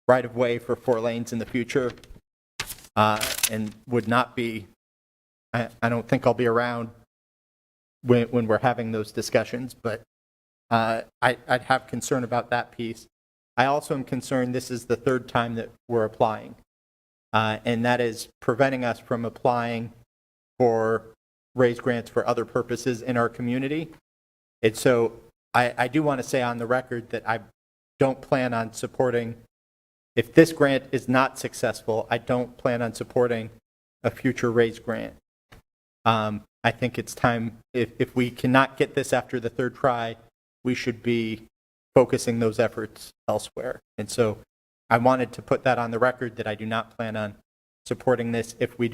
Speaker 4: right-of-way for 4 lanes in the future, and would not be, I don't think I'll be around when we're having those discussions, but I'd have concern about that piece. I also am concerned this is the 3rd time that we're applying, and that is preventing us from applying for raise grants for other purposes in our community. And so I do want to say on the record that I don't plan on supporting, if this grant is not successful, I don't plan on supporting a future raise grant. I think it's time, if we cannot get this after the 3rd try, we should be focusing those efforts elsewhere. And so I wanted to put that on the record that I do not plan on supporting this if we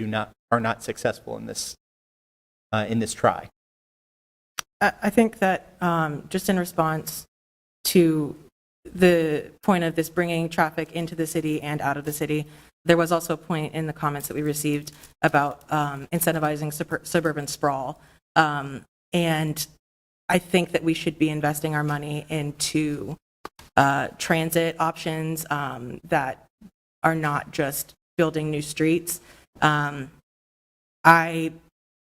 Speaker 4: are not successful in this try.
Speaker 5: I think that just in response to the point of this bringing traffic into the city and out of the city, there was also a point in the comments that we received about incentivizing suburban sprawl. And I think that we should be investing our money into transit options that are not just building new streets.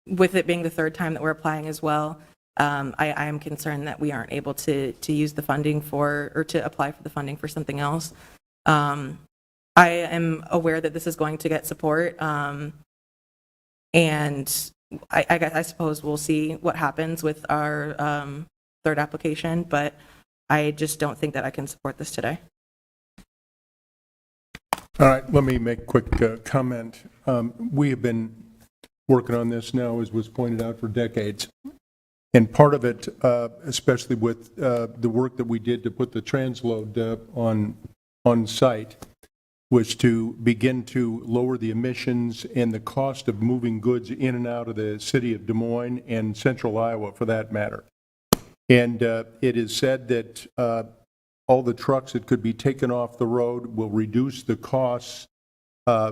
Speaker 5: With it being the 3rd time that we're applying as well, I am concerned that we aren't able to use the funding or to apply for the funding for something else. I am aware that this is going to get support, and I suppose we'll see what happens with our 3rd application, but I just don't think that I can support this today.
Speaker 1: All right, let me make a quick comment. We have been working on this now, as was pointed out, for decades. And part of it, especially with the work that we did to put the transload on site, was to begin to lower the emissions and the cost of moving goods in and out of the city of Des Moines and central Iowa, for that matter. And it is said that all the trucks that could be taken off the road will reduce the costs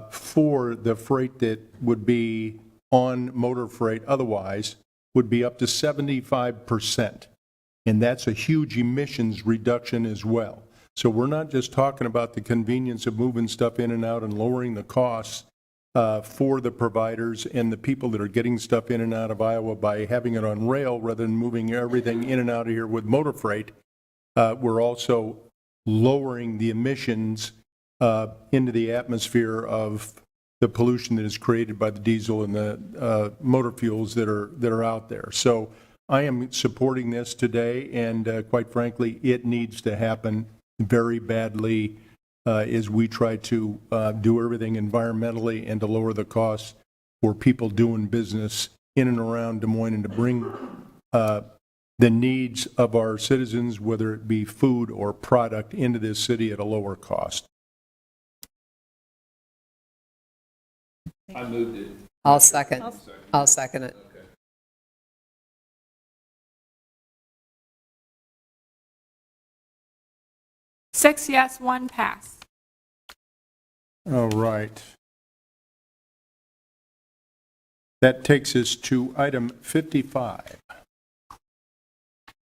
Speaker 1: for the freight that would be on motor freight otherwise, would be up to 75%. And that's a huge emissions reduction as well. So we're not just talking about the convenience of moving stuff in and out and lowering the costs for the providers and the people that are getting stuff in and out of Iowa by having it on rail rather than moving everything in and out of here with motor freight. We're also lowering the emissions into the atmosphere of the pollution that is created by the diesel and the motor fuels that are out there. So I am supporting this today, and quite frankly, it needs to happen very badly as we try to do everything environmentally and to lower the costs for people doing business in and around Des Moines and to bring the needs of our citizens, whether it be food or product, into this city at a lower cost.
Speaker 6: I moved it.
Speaker 8: I'll second. I'll second it.
Speaker 2: Six yes, 1 pass.
Speaker 1: All right. That takes us to item 55.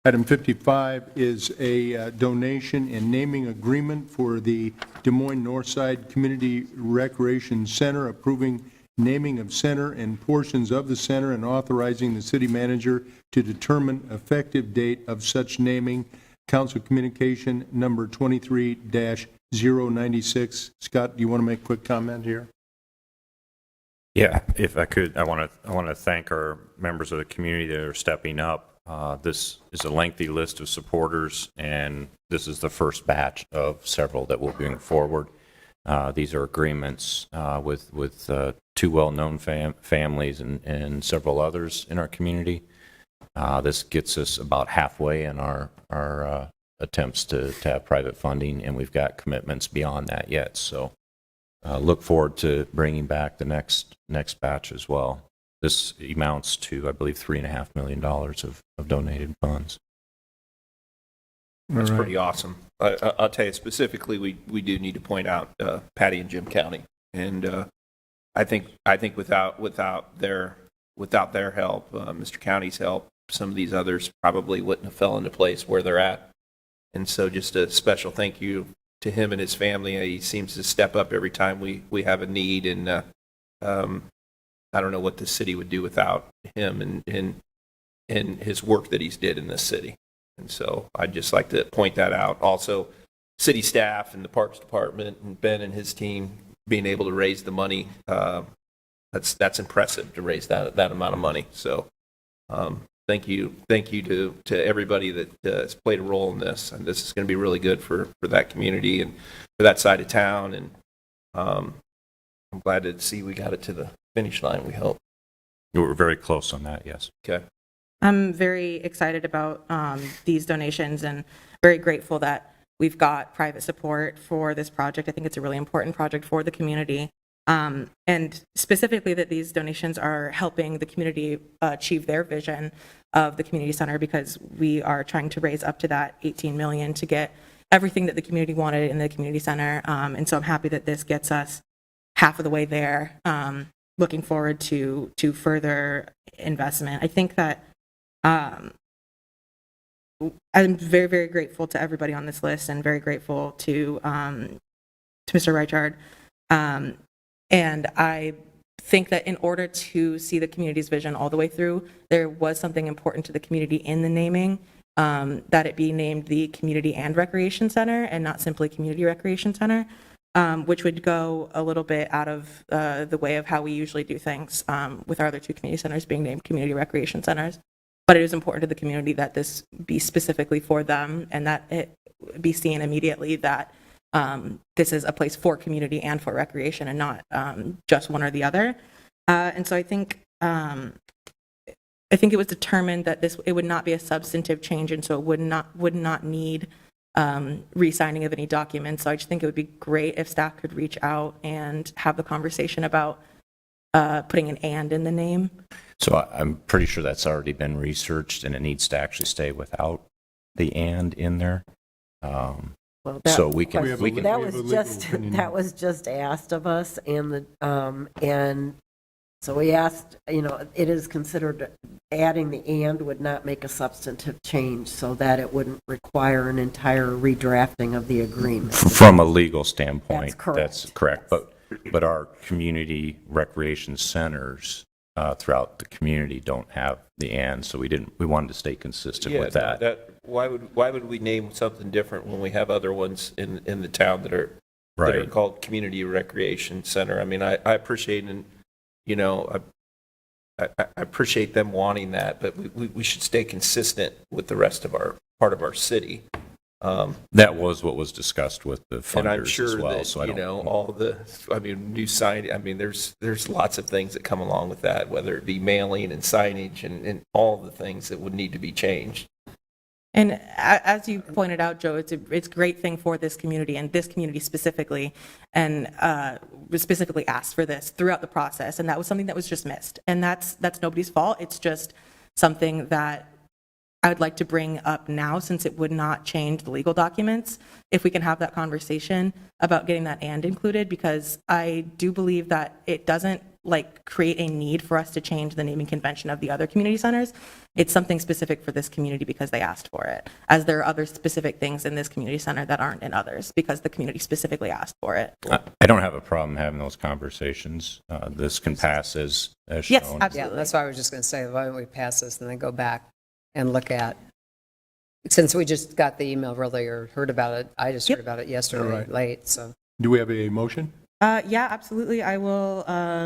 Speaker 1: Item 55 is a donation and naming agreement for the Des Moines Northside Community Recreation Center, approving naming of center and portions of the center and authorizing the city manager to determine effective date of such naming. Council Communication number 23-096. Scott, do you want to make a quick comment here?
Speaker 12: Yeah, if I could, I want to thank our members of the community that are stepping up. This is a lengthy list of supporters, and this is the first batch of several that will bring forward. These are agreements with 2 well-known families and several others in our community. This gets us about halfway in our attempts to have private funding, and we've got commitments beyond that yet. So look forward to bringing back the next batch as well. This amounts to, I believe, $3.5 million of donated funds.
Speaker 6: That's pretty awesome. I'll tell you specifically, we do need to point out Patty and Jim County, and I think without their without their help, Mr. County's help, some of these others probably wouldn't have fell into place where they're at. And so just a special thank you to him and his family. He seems to step up every time we have a need, and I don't know what the city would do without him and his work that he's did in this city. And so I'd just like to point that out. Also, city staff and the Parks Department and Ben and his team being able to raise the money, that's impressive to raise that amount of money. So thank you to everybody that has played a role in this. And this is going to be really good for that community and for that side of town. And I'm glad to see we got it to the finish line, we hope.
Speaker 12: You were very close on that, yes.
Speaker 6: Okay.
Speaker 5: I'm very excited about these donations and very grateful that we've got private support for this project. I think it's a really important project for the community. And specifically that these donations are helping the community achieve their vision of the community center, because we are trying to raise up to that 18 million to get everything that the community wanted in the community center. And so I'm happy that this gets us half of the way there. Looking forward to further investment. I think that I'm very, very grateful to everybody on this list and very grateful to Mr. Reichard. And I think that in order to see the community's vision all the way through, there was something important to the community in the naming, that it be named the Community and Recreation Center and not simply Community Recreation Center, which would go a little bit out of the way of how we usually do things with our other two community centers being named Community Recreation Centers. But it is important to the community that this be specifically for them and that it be seen immediately that this is a place for community and for recreation and not just one or the other. And so I think it was determined that it would not be a substantive change, and so it would not need re-signing of any documents. So I just think it would be great if staff could reach out and have the conversation about putting an "and" in the name.
Speaker 12: So I'm pretty sure that's already been researched, and it needs to actually stay without the "and" in there.
Speaker 13: Well,
Speaker 12: So we can,
Speaker 13: that was just asked of us, and so we asked, it is considered adding the "and" would not make a substantive change, so that it wouldn't require an entire redrafting of the agreement.
Speaker 12: from a legal standpoint,
Speaker 13: That's correct.
Speaker 12: that's correct.
Speaker 13: Yes.
Speaker 12: But our community recreation centers throughout the community don't have the "and," so we wanted to stay consistent with that.
Speaker 6: Why would we name something different when we have other ones in the town that are
Speaker 12: Right.
Speaker 6: called Community Recreation Center? I mean, I appreciate I appreciate them wanting that, but we should stay consistent with the rest of our part of our city.
Speaker 12: That was what was discussed with the
Speaker 6: And I'm
Speaker 12: funders
Speaker 6: sure
Speaker 12: as well,
Speaker 6: that,
Speaker 12: so I don't.
Speaker 6: all new sign, there's lots of things that come along with that, whether it be mailing and signage and all the things that would need to be changed.
Speaker 5: And as you pointed out, Joe, it's a great thing for this community and this community specifically, and was specifically asked for this throughout the process, and that was something that was just missed. And that's nobody's fault. It's just something that I would like to bring up now, since it would not change the legal documents, if we can have that conversation about getting that "and" included, because I do believe that it doesn't create a need for us to change the naming convention of the other community centers. It's something specific for this community because they asked for it, as there are other specific things in this community center that aren't in others because the community specifically asked for it.
Speaker 12: I don't have a problem having those conversations. This can pass as shown.
Speaker 5: Yes,
Speaker 8: Yeah,
Speaker 5: absolutely.
Speaker 8: that's why I was just going to say, why don't we pass this and then go back and look at, since we just got the email really or heard about it, I just heard about it yesterday
Speaker 1: All right.
Speaker 8: late, so.
Speaker 1: Do we have a motion?
Speaker 5: Yeah, absolutely. I will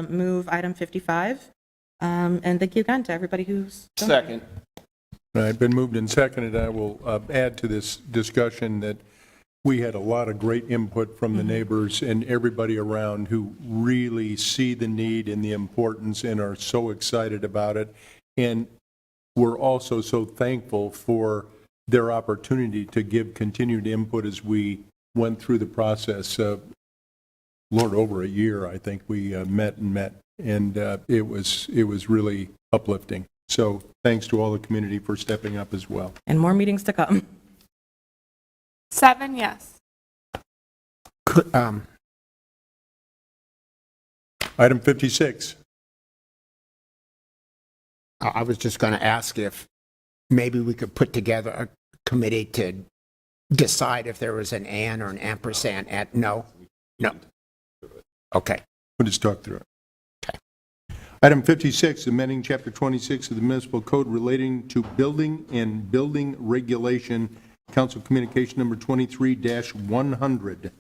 Speaker 5: move item 55. And thank you again to everybody who's donated.
Speaker 6: Second.
Speaker 1: All right, been moved and seconded. I will add to this discussion that we had a lot of great input from the neighbors and everybody around who really see the need and the importance and are so excited about it. And we're also so thankful for their opportunity to give continued input as we went through the process. Lord, over a year, I think we met, and it was really uplifting. So thanks to all the community for stepping up as well.
Speaker 5: And more meetings to come.
Speaker 2: 7 yes.
Speaker 1: Item 56.
Speaker 11: I was just going to ask if maybe we could put together a committee to decide if there was an and or an ampersand at, no? No. Okay.
Speaker 1: We'll just talk through it.
Speaker 11: Okay.
Speaker 1: Item 56, amending Chapter 26 of the Municipal Code relating to building and building regulation, Council Communication Number 23-100.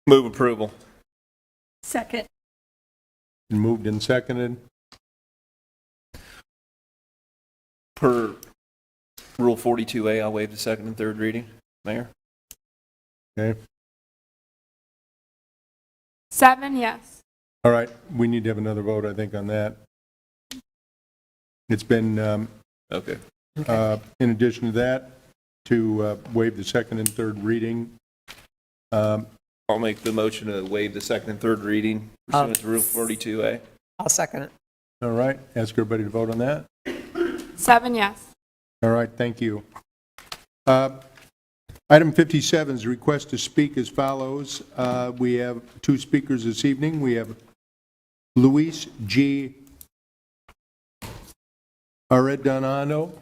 Speaker 6: Move approval.
Speaker 3: Second.
Speaker 1: Been moved and seconded.
Speaker 6: Per Rule 42A, I'll waive the second and third reading. Mayor?
Speaker 1: Okay.
Speaker 2: 7, yes.
Speaker 1: All right, we need to have another vote, I think, on that. It's been,
Speaker 6: Okay.
Speaker 1: in addition to that, to waive the second and third reading.
Speaker 6: I'll make the motion to waive the second and third reading pursuant to Rule 42A.
Speaker 8: I'll second it.
Speaker 1: All right, ask everybody to vote on that.
Speaker 2: 7, yes.
Speaker 1: All right, thank you. Item 57 is a request to speak as follows. We have two speakers this evening. We have Luis G. Arredondo.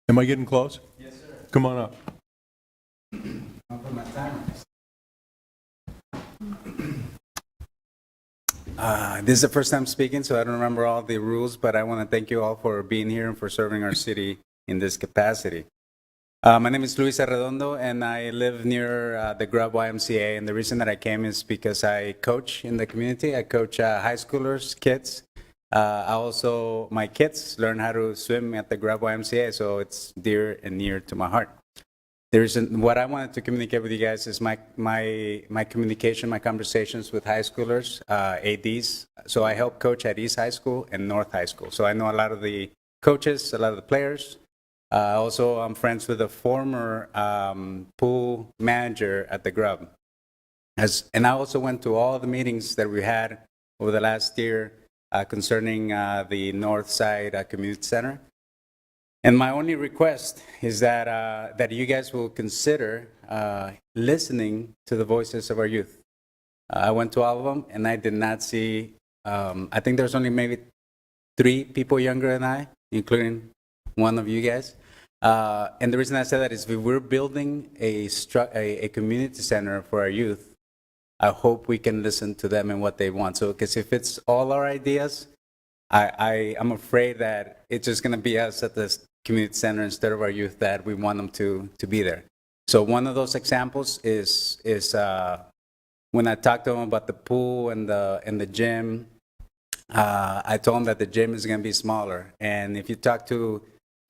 Speaker 1: Am I getting close? Yes, sir. Come on up.
Speaker 14: This is the first time speaking, so I don't remember all the rules, but I want to thank you all for being here and for serving our city in this capacity. My name is Luis Arredondo, and I live near the Grubb YMCA, and the reason that I came is because I coach in the community. I coach high schoolers, kids. My kids learn how to swim at the Grubb YMCA, so it's dear and near to my heart. What I wanted to communicate with you guys is my communication, my conversations with high schoolers, ADs. So I help coach at East High School and North High School. So I know a lot of the coaches, a lot of the players. Also, I'm friends with a former pool manager at the Grubb. And I also went to all the meetings that we had over the last year concerning the North Side Community Center. And my only request is that you guys will consider listening to the voices of our youth. I went to all of them, and I did not see, I think there's only maybe 3 people younger than I, including one of you guys. And the reason I say that is we're building a community center for our youth. I hope we can listen to them and what they want. So, because if it's all our ideas, I'm afraid that it's just going to be us at this community center instead of our youth that we want them to be there. So one of those examples is when I talked to them about the pool and the gym. I told them that the gym is going to be smaller, and if you talk to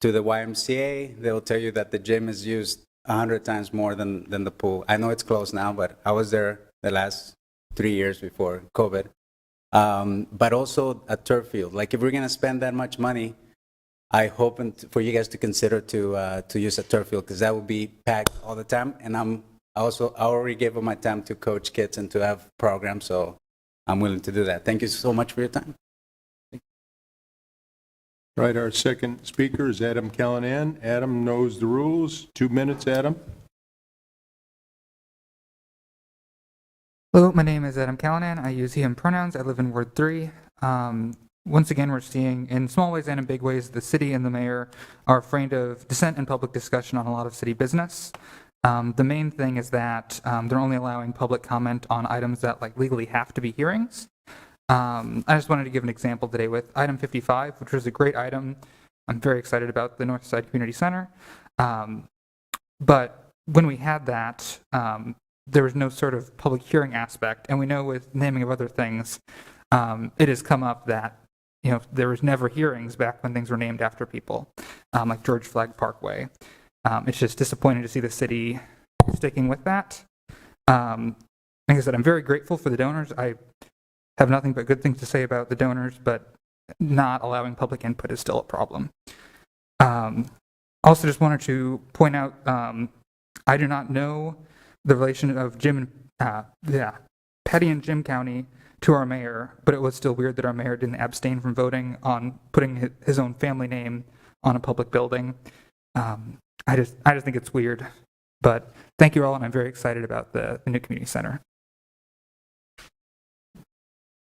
Speaker 14: the YMCA, they'll tell you that the gym is used 100 times more than the pool. I know it's closed now, but I was there the last 3 years before COVID. But also a turf field. Like if we're going to spend that much money, I hope for you guys to consider to use a turf field, because that will be packed all the time. And I already gave up my time to coach kids and to have programs, so I'm willing to do that. Thank you so much for your time.
Speaker 1: Right, our second speaker is Adam Callanan. Adam knows the rules. 2 minutes, Adam.
Speaker 15: Hello, my name is Adam Callanan. I use he, him pronouns. I live in Ward 3. Once again, we're seeing, in small ways and in big ways, the city and the mayor are afraid of dissent and public discussion on a lot of city business. The main thing is that they're only allowing public comment on items that legally have to be hearings. I just wanted to give an example today with item 55, which was a great item. I'm very excited about the Northside Community Center. But when we had that, there was no sort of public hearing aspect, and we know with naming of other things, it has come up that there was never hearings back when things were named after people, like George Flagg Parkway. It's just disappointing to see the city sticking with that. Like I said, I'm very grateful for the donors. I have nothing but good things to say about the donors, but not allowing public input is still a problem. Also, just wanted to point out, I do not know the relation of Petty and Jim County to our mayor, but it was still weird that our mayor didn't abstain from voting on putting his own family name on a public building. I just think it's weird. But thank you all, and I'm very excited about the new community center.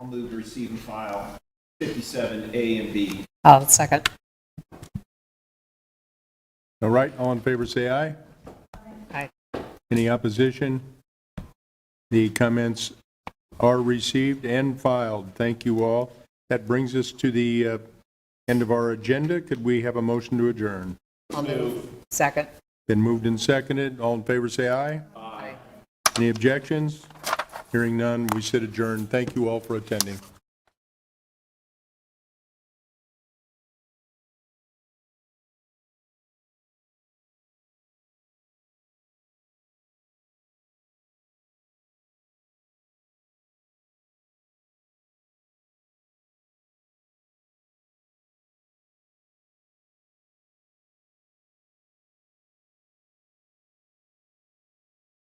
Speaker 6: I'll move to receive and file 57A and B.
Speaker 8: I'll second.
Speaker 1: All right, all in favor, say aye.
Speaker 8: Aye.
Speaker 1: Any opposition? The comments are received and filed. Thank you all. That brings us to the end of our agenda. Could we have a motion to adjourn?
Speaker 8: I'll move. Second.
Speaker 1: Been moved and seconded. All in favor, say aye.
Speaker 8: Aye.
Speaker 1: Any objections? Hearing none, we sit adjourned. Thank you all for attending.